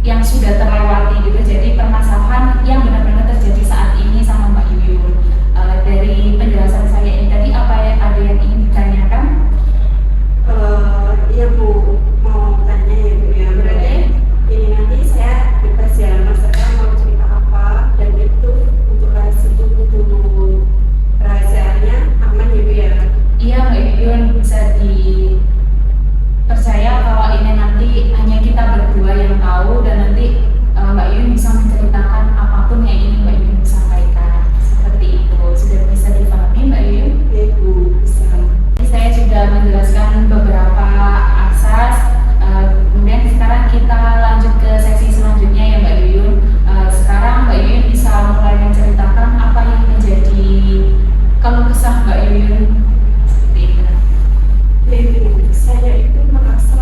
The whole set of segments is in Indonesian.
yang sudah terlewati gitu. Jadi permasalahan yang benar-benar terjadi saat ini sama Mbak Yuyun. Dari penjelasan saya ini tadi, apa ada yang ingin ditanyakan? Iya Bu, mau tanya ya Bu ya. Berarti ini nanti saya di persiapan masyarakat mau cerita apa, dan itu untuk rahasianya aman ya Bu ya. Iya Mbak Yuyun, bisa dipercaya kalau ini nanti hanya kita berdua yang tahu, dan nanti Mbak Yuyun bisa menceritakan apapun yang ingin Mbak Yuyun sampaikan. Seperti itu, sudah bisa dipahami Mbak Yuyun? Iya Bu, bisa. Saya sudah menjelaskan beberapa asas, kemudian sekarang kita lanjut ke sesi selanjutnya ya Mbak Yuyun. Sekarang Mbak Yuyun bisa mulai menceritakan apa yang menjadi keluh kesah Mbak Yuyun. Seperti itu. Saya itu merasa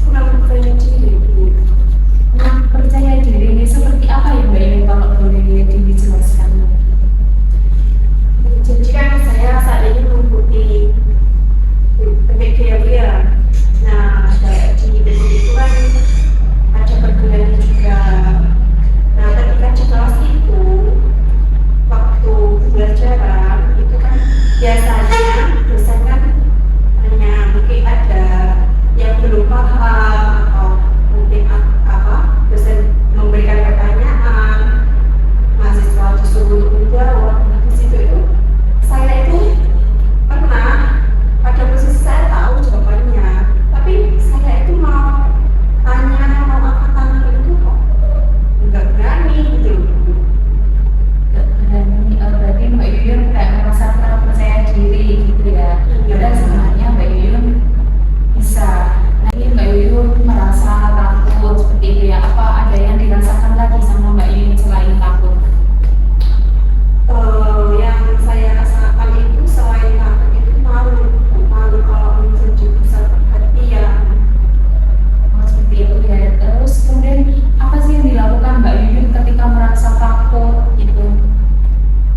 kurang percaya diri Bu. Nah, percaya diri ini seperti apa ya Mbak Yuyun, kalau boleh dijelaskan? Jadi kan saya saat ini mengikuti media ya. Nah, di BPD itu kan ada perguruan juga. Nah, ketika di kelas itu, waktu pembelajaran itu kan biasanya dosen kan hanya mungkin ada yang belum paham, atau mungkin dosen memberikan pertanyaan, mahasiswa disuruh untuk menjawab. Nah, di situ itu saya itu pernah pada posisi saya tahu jawabannya, tapi saya itu mau tanya, mau angkat tangan itu kok nggak berani gitu. Berarti Mbak Yuyun kayak merasa kurang percaya diri gitu ya. Padahal sebenarnya Mbak Yuyun bisa. Nah, ini Mbak Yuyun merasa takut seperti itu ya. Apa ada yang dirasakan lagi sama Mbak Yuyun selain takut? Yang saya rasakan itu selain takut itu malu kalau menjadi pusat perhatian. Oh, seperti itu ya. Terus kemudian apa sih yang dilakukan Mbak Yuyun ketika merasa takut gitu?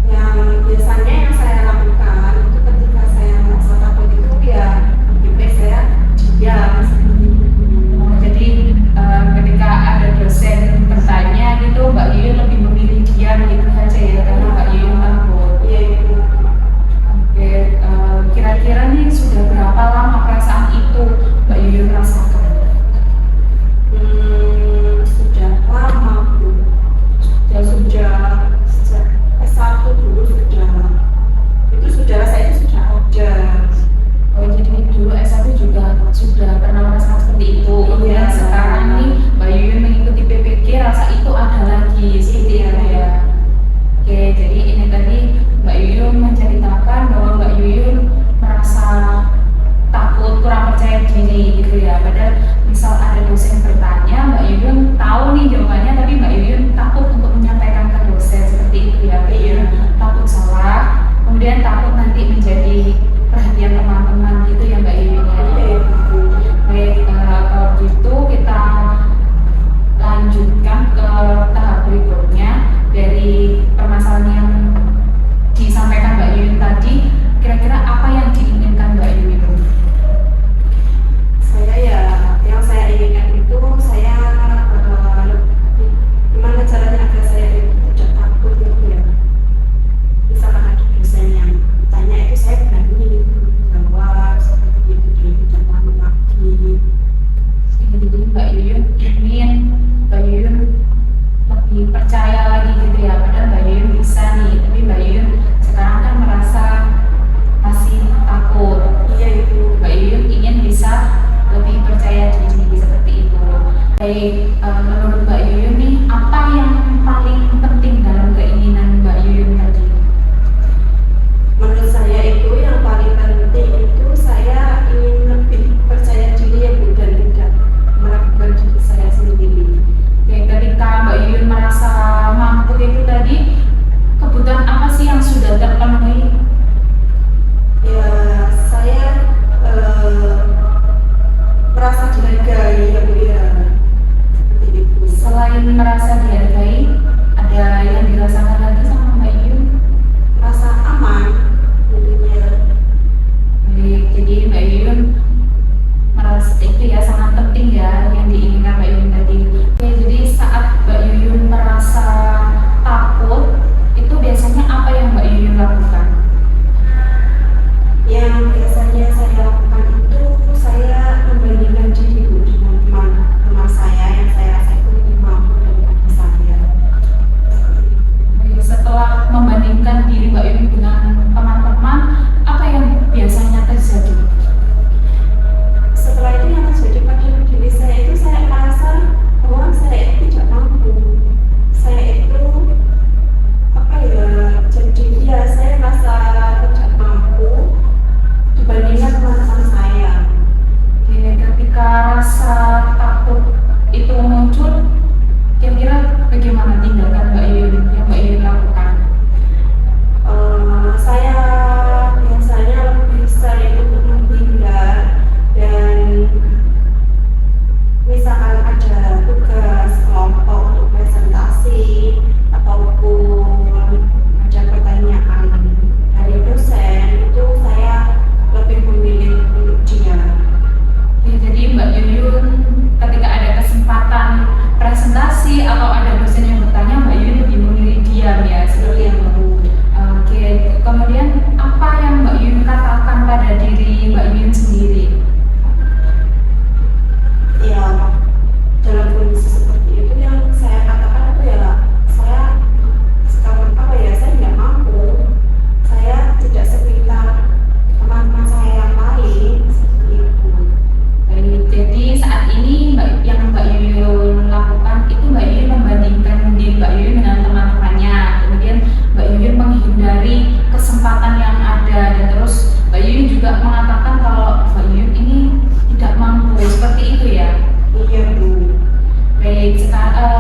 Yang biasanya yang saya lakukan itu ketika saya merasa takut itu ya lebih baik saya diam seperti itu. Jadi ketika ada dosen bertanya gitu, Mbak Yuyun lebih memilih diam gitu saja ya, karena Mbak Yuyun takut. Iya itu. Oke, kira-kira nih sudah berapa lama perasaan itu Mbak Yuyun rasakan? Sudah lama Bu. Sejak S1 dulu itu sudah rasa itu sudah ada. Oh, jadi dulu S1 juga sudah pernah merasakan seperti itu. Kemudian Iya. sekarang nih Mbak Yuyun mengikuti PPG, rasa itu ada lagi seperti itu ya. Oke, jadi ini tadi Mbak Yuyun menceritakan bahwa Mbak Yuyun merasa takut, kurang percaya diri gitu ya. Padahal misal ada dosen bertanya, Mbak Yuyun tahu nih jawabannya, tapi Mbak Yuyun takut untuk menyampaikan ke dosen seperti itu ya. Mbak Yuyun takut salah, kemudian takut nanti menjadi perhatian teman-teman gitu ya Mbak Yuyun ya. Baik, kalau gitu kita lanjutkan ke tahap berikutnya. Dari permasalahan yang disampaikan Mbak Yuyun tadi, kira-kira apa yang diinginkan Mbak Yuyun? Yang saya inginkan itu saya gimana caranya agar saya itu tidak takut gitu ya. Misalkan ada dosen yang tanya itu saya berani jawab seperti itu, tidak malu lagi. Jadi Mbak Yuyun ingin Mbak Yuyun lebih percaya lagi gitu ya. Padahal Mbak Yuyun bisa nih, tapi Mbak Yuyun sekarang kan merasa masih takut. Iya itu. Mbak Yuyun ingin bisa lebih percaya diri seperti itu. Baik, menurut Mbak Yuyun nih, apa yang paling penting dalam keinginan Mbak Yuyun tadi? Menurut saya itu yang paling penting itu saya ingin lebih percaya diri ya Bu, dan tidak meragukan diri saya sendiri. Oke, ketika Mbak Yuyun merasa mampu itu tadi, kebutuhan apa sih yang sudah terpenuhi? Ya saya merasa dihargai ya Bu ya, seperti itu. Selain merasa dihargai, ada yang dirasakan lagi sama Mbak Yuyun? Rasa aman tentunya. Baik, jadi Mbak Yuyun merasa itu ya sangat penting ya yang diinginkan Mbak Yuyun tadi. Oke, jadi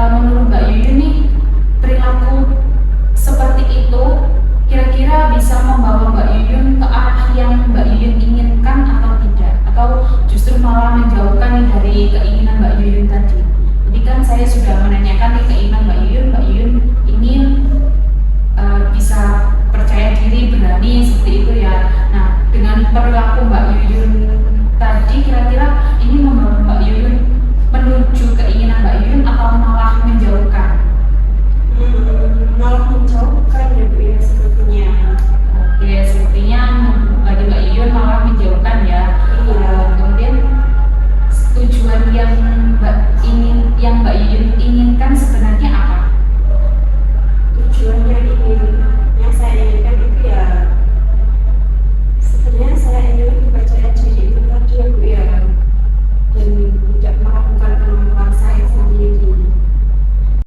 menurut